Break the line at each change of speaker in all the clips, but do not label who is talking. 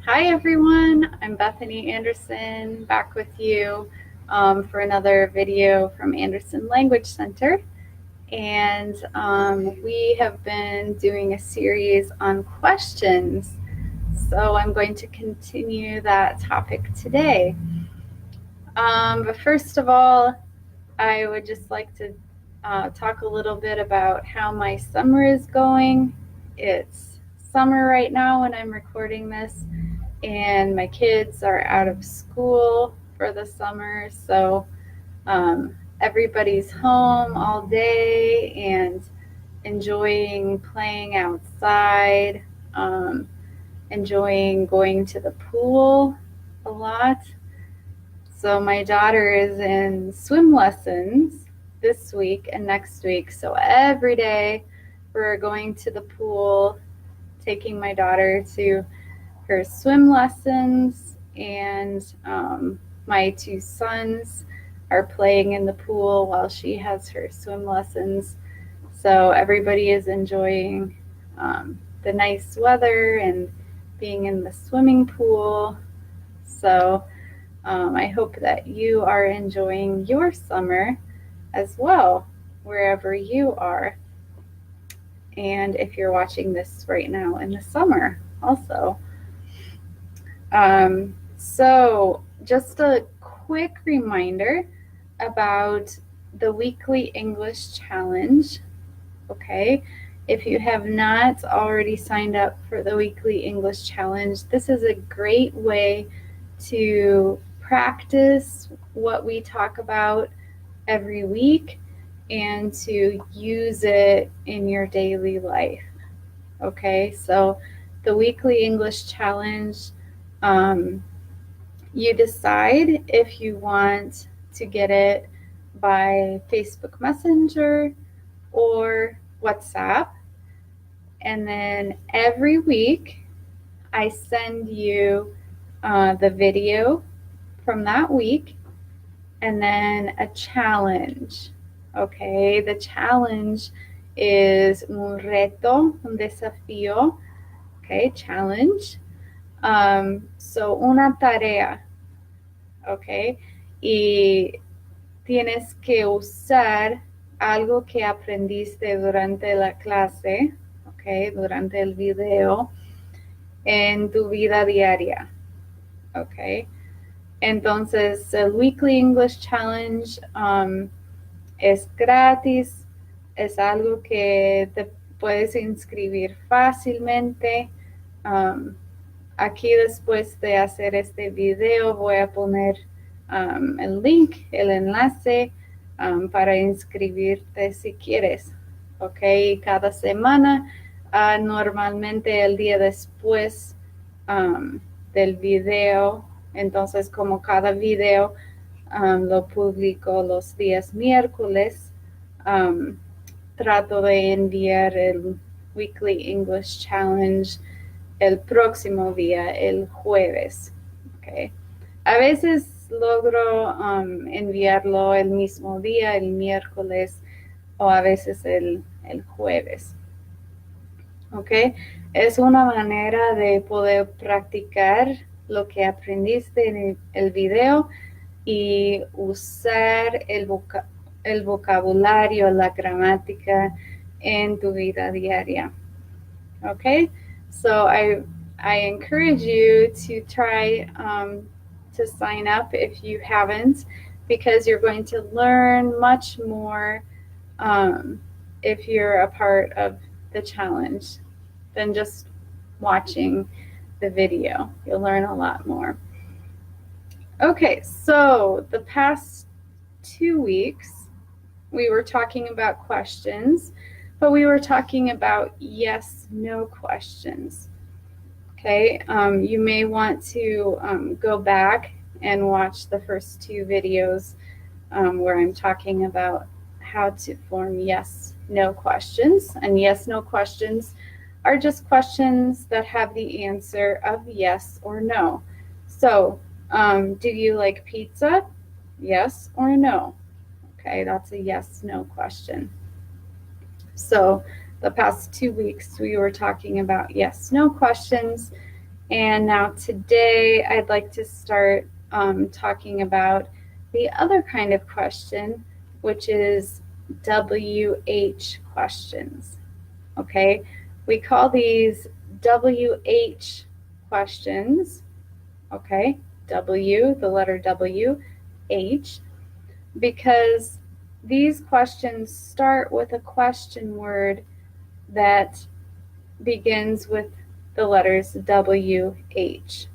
Hi everyone, I'm Bethany Anderson back with you for another video from Anderson Language Center. And we have been doing a series on questions. So I'm going to continue that topic today. But first of all, I would just like to talk a little bit about how my summer is going. It's summer right now when I'm recording this, and my kids are out of school for the summer, so everybody's home all day and enjoying playing outside, enjoying going to the pool a lot. So my daughter is in swim lessons this week and next week, so every day we're going to the pool, taking my daughter to her swim lessons, and my two sons are playing in the pool while she has her swim lessons. So everybody is enjoying the nice weather and being in the swimming pool. So I hope that you are enjoying your summer as well, wherever you are. And if you're watching this right now in the summer also. So just a quick reminder about the weekly English challenge. Okay, if you have not already signed up for the weekly English challenge, this is a great way to practice what we talk about every week and to use it in your daily life. Okay, so the weekly English challenge, you decide if you want to get it by Facebook Messenger or WhatsApp. And then every week I send you the video from that week and then a challenge. Okay, the challenge is un reto, un desafío. Okay, challenge. So una tarea. Okay, y tienes que usar algo que aprendiste durante la clase, okay, durante el video, en tu vida diaria. Okay. Entonces, el Weekly English Challenge es gratis, es algo que te puedes inscribir fácilmente. Aquí después de hacer este video voy a poner el link, el enlace para inscribirte si quieres. Ok, cada semana, normalmente el día después del video, entonces como cada video lo publico los días miércoles, trato de enviar el Weekly English Challenge el próximo día, el jueves. Okay. A veces logro enviarlo el mismo día, el miércoles, o a veces el jueves. Okay. Es una manera de poder practicar lo que aprendiste en el video y usar el vocabulario, la gramática en tu vida diaria. Okay. So I encourage you to try to sign up if you haven't, because you're going to learn much more if you're a part of the challenge than just watching the video. You'll learn a lot more. Okay, so the past 2 weeks we were talking about questions, but we were talking about yes/no questions. Okay, you may want to go back and watch the first 2 videos where I'm talking about how to form yes/no questions. And yes/no questions are just questions that have the answer of yes or no. So, do you like pizza? Yes or no? Okay, that's a yes/no question. So the past 2 weeks we were talking about yes/no questions, And now today I'd like to start talking about the other kind of question, which is WH questions. Okay, we call these WH questions, okay, W, the letter W, H, because these questions start with a question word that begins with the letters WH.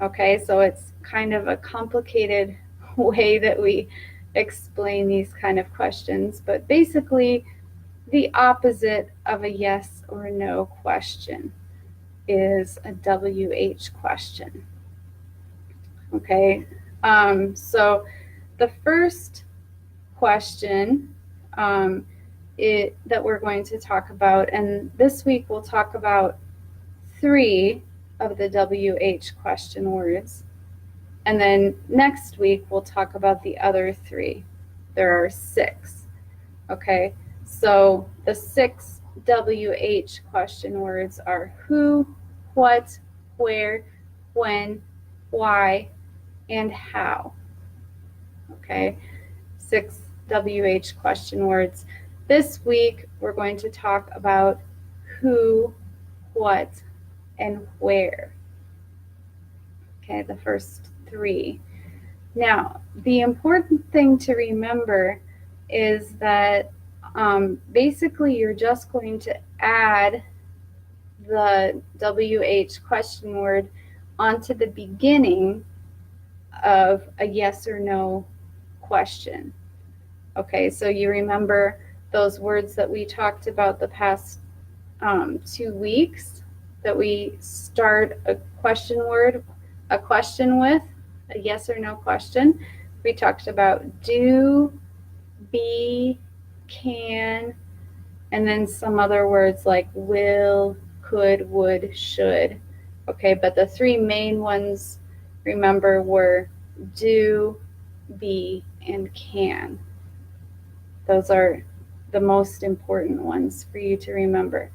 Okay, so it's kind of a complicated way that we explain these kind of questions, but basically the opposite of a yes or no question is a WH question. Okay, so the first question that we're going to talk about, and this week we'll talk about 3 of the WH question words, and then next week we'll talk about the other 3. There are 6. Okay, so the 6 WH question words are who, what, where, when, why, and how. Okay, 6 WH question words. This week we're going to talk about who, what, and where. Okay, the first 3. Now, the important thing to remember is that basically you're just going to add the WH question word onto the beginning of a yes or no question. Okay, so you remember those words that we talked about the past 2 weeks that we start a question word, a question with, a yes or no question. We talked about do, be, can, and then some other words like will, could, would, should. Okay, but the 3 main ones, remember, were do, be, and can. Those are the most important ones for you to remember.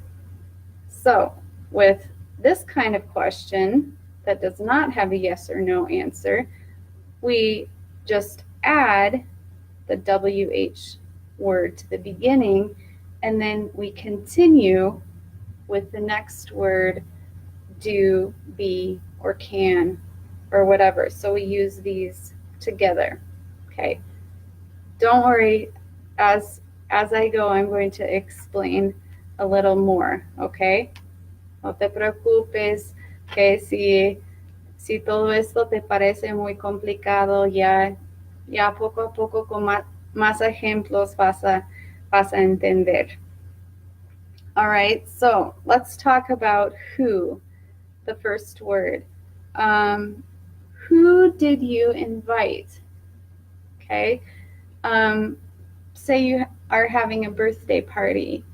So with this kind of question that does not have a yes or no answer, we just add the WH word to the beginning, and then we continue with the next word, do, be, or can, or whatever. So we use these together. Okay, don't worry, as I go, I'm going to explain a little more, okay? No te preocupes, que si todo esto te parece muy complicado, ya poco a poco con más ejemplos vas a entender. All right, so let's talk about who, the first word. Who did you invite? Okay, say you are having a birthday party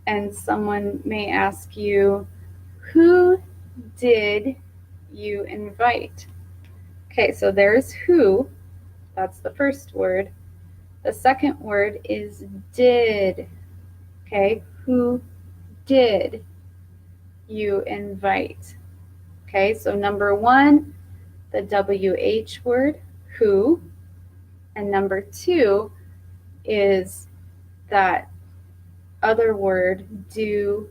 and someone may ask you, who did you invite? Okay, so there's who, that's the first word. The second word is did. Okay, who did you invite? Okay, so number 1, the WH word, who, and number 2 is that other word, do,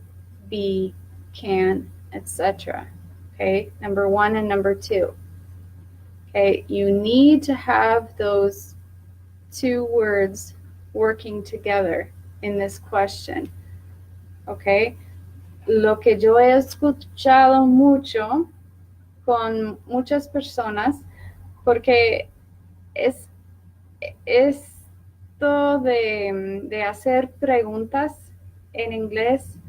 be, can, etc. Okay, number 1 and number 2. Okay, you need to have those 2 words working together in this question. Okay, lo que yo he escuchado mucho con muchas personas, porque es esto de hacer preguntas en inglés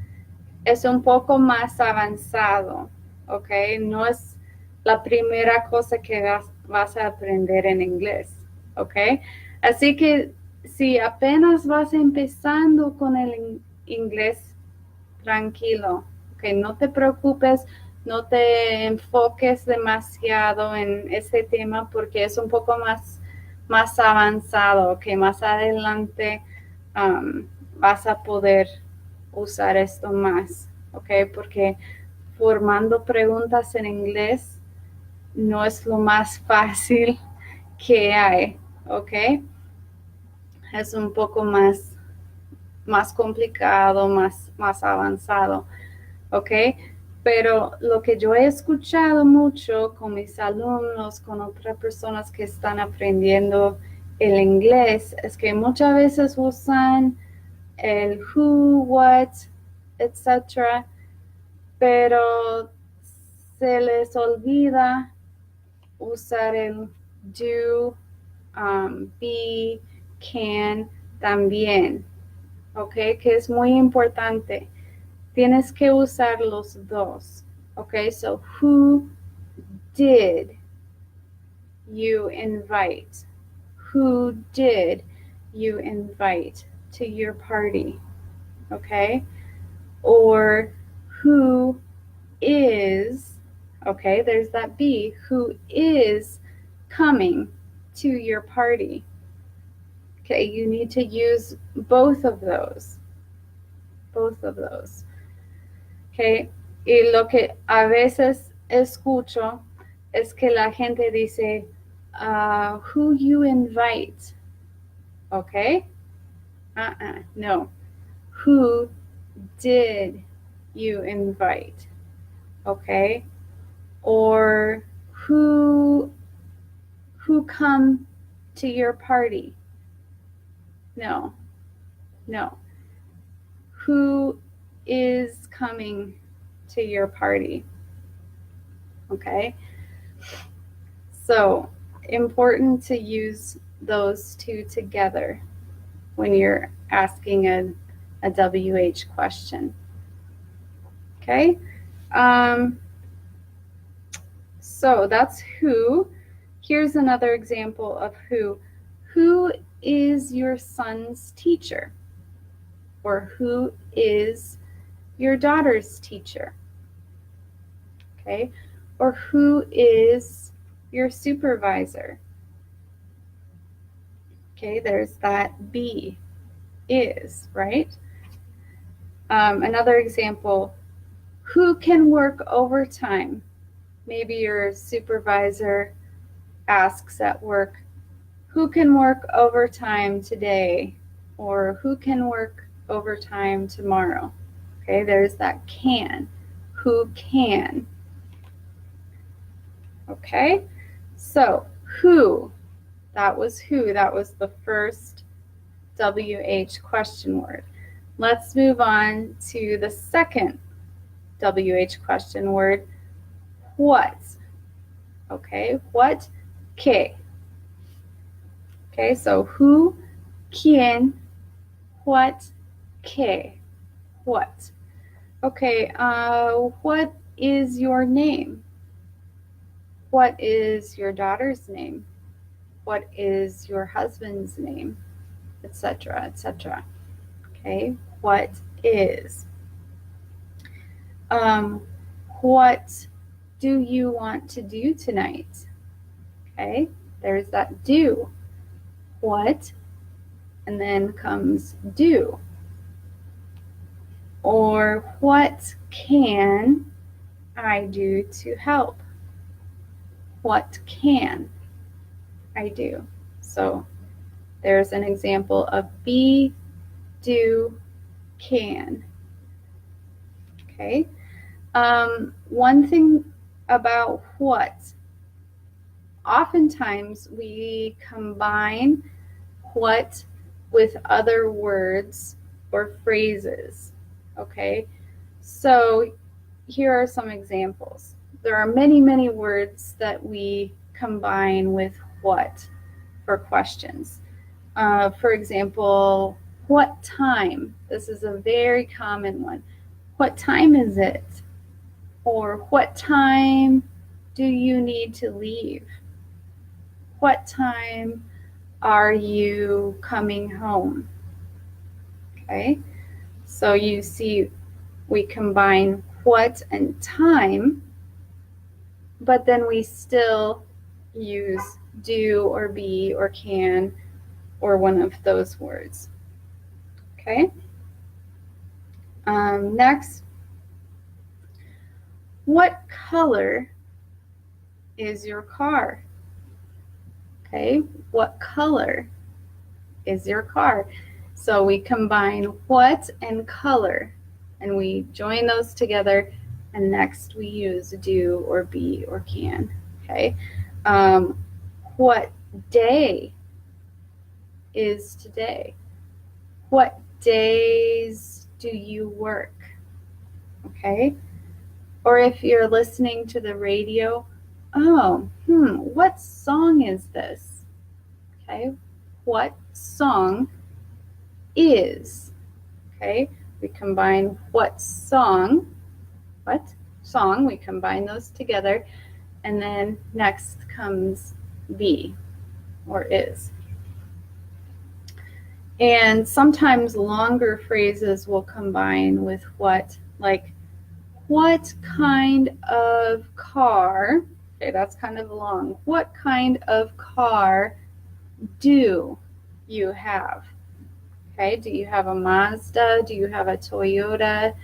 es un poco más avanzado, ¿ok? No es la primera cosa que vas a aprender en inglés, ¿ok? Así que si apenas vas empezando con el inglés, tranquilo, ¿ok? No te preocupes, no te enfoques demasiado en este tema porque es un poco más avanzado, ¿ok? Más adelante vas a poder usar esto más, ¿ok? Porque formando preguntas en inglés no es lo más fácil que hay, ¿ok? Es un poco más complicado, más avanzado, ¿ok? Pero lo que yo he escuchado mucho con mis alumnos, con otras personas que están aprendiendo el inglés, es que muchas veces usan el who, what, etc., pero se les olvida usar el do, be, can también, ¿ok? Que es muy importante. Tienes que usar los dos, ¿ok? So, who did you invite? Who did you invite to your party? Okay? Or who is, okay, there's that be, who is coming to your party? Okay, you need to use both of those. Both of those. Okay, y lo que a veces escucho es que la gente dice, who you invite, okay? No. Who did you invite, okay? Or who come to your party? No. Who is coming to your party? Okay? So, important to use those two together when you're asking a WH question. Okay? So that's who. Here's another example of who. Who is your son's teacher? Or who is your daughter's teacher? Okay? Or who is your supervisor? Okay, there's that be, is, right? Another example, who can work overtime? Maybe your supervisor asks at work, who can work overtime today? Or who can work overtime tomorrow? Okay, there's that can. Who can? Okay, so who, that was who. That was the first WH question word. Let's move on to the second WH question word, what. Okay, what, qué. Okay, so who, quién, what, qué, what. Okay, what is your name? What is your daughter's name? What is your husband's name? Etc., etc. Okay, what is? What do you want to do tonight? Okay, there's that do. What, and then comes do. Or what can I do to help? What can I do? So there's an example of be, do, can. Okay. One thing about what, oftentimes we combine what with other words or phrases. Okay. So here are some examples. There are many, many words that we combine with what for questions. For example, what time? This is a very common one. What time is it? Or what time do you need to leave? What time are you coming home? Okay, so you see we combine what and time, but then we still use do or be or can or one of those words. Okay. Next, what color is your car? Okay, what color is your car? So we combine what and color, and we join those together, and next we use do or be or can. Okay, what day is today? What days do you work? Okay, or if you're listening to the radio, what song is this? Okay, what song is? Okay, we combine what song, we combine those together, and then next comes be or is. And sometimes longer phrases will combine with what, like, what kind of car, okay, that's kind of long. What kind of car do you have? Okay, do you have a Mazda? Do you have a Toyota?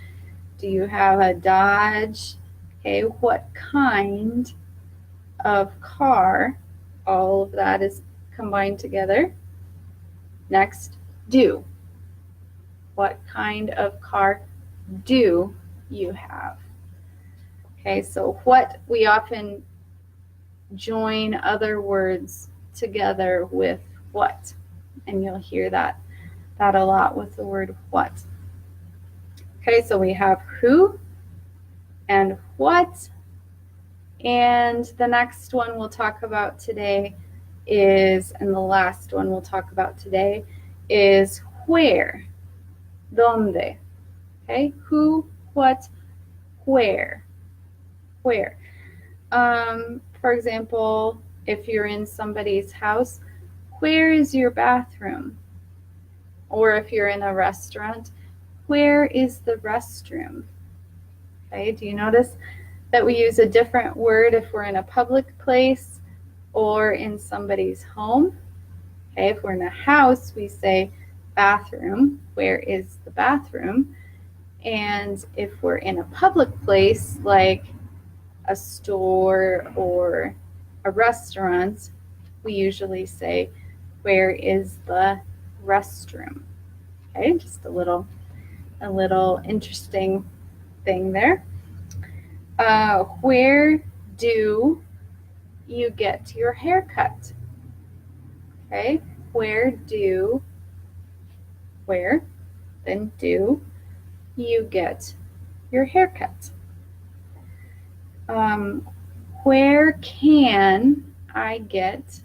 Do you have a Dodge? Okay, what kind of car? All of that is combined together. Next, do. What kind of car do you have? Okay, so what, we often join other words together with what, and you'll hear that a lot with the word what. Okay, so we have who and what, and the next one we'll talk about today is, and the last one we'll talk about today is where, donde. Okay, who, what, where. For example, if you're in somebody's house, where is your bathroom? Or if you're in a restaurant, where is the restroom? Okay, do you notice that we use a different word if we're in a public place or in somebody's home? Okay, if we're in a house, we say bathroom, where is the bathroom? And if we're in a public place, like a store or a restaurant, we usually say, where is the restroom? Okay, just a little interesting thing there. Where do you get your haircut? Okay, then do you get your haircut? Where can I get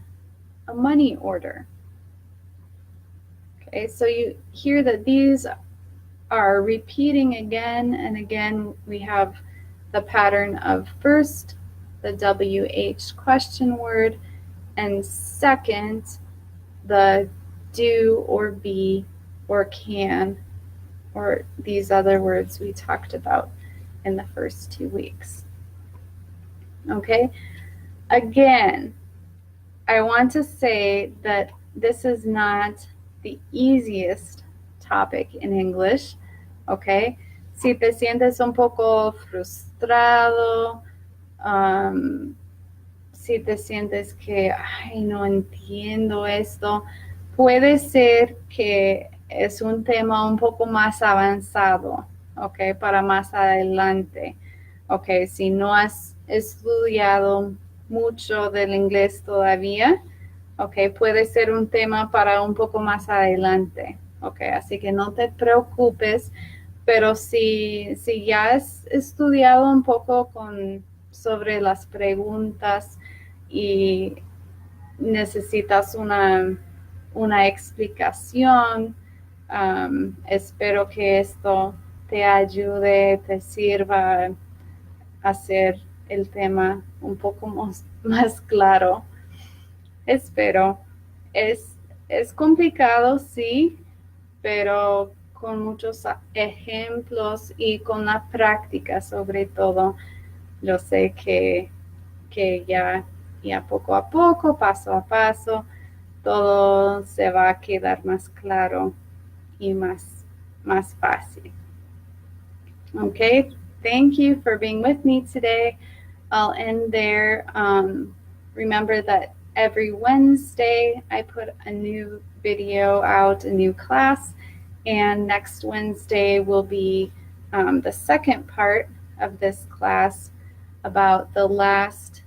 a money order? Okay, so you hear that these are repeating again and again. We have the pattern of first the WH question word, and second the do or be or can, or these other words we talked about in the first 2 weeks. Okay, again, I want to say that this is not the easiest topic in English, okay? Si te sientes un poco frustrado, si te sientes que, ay, no entiendo esto, puede ser que es un tema un poco más avanzado, ok, para más adelante, ok, si no has estudiado mucho del inglés todavía, ok, puede ser un tema para un poco más adelante, ok, así que no te preocupes, pero si ya has estudiado un poco sobre las preguntas y necesitas una explicación, espero que esto te ayude, te sirva a hacer el tema un poco más claro. Espero. Es complicado, sí, pero con muchos ejemplos y con la práctica sobre todo, yo sé que ya poco a poco, paso a paso, todo se va a quedar más claro y más fácil. ¿Ok? thank you for being with me today. I'll end there. Remember that every Wednesday I put a new video out, a new class, and next Wednesday will be the second part of this class about the last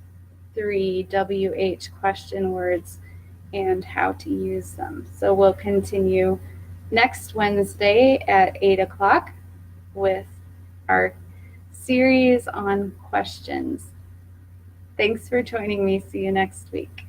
3 WH question words and how to use them. So we'll continue next Wednesday at 8 o'clock with our series on questions. Thanks for joining me. See you next week.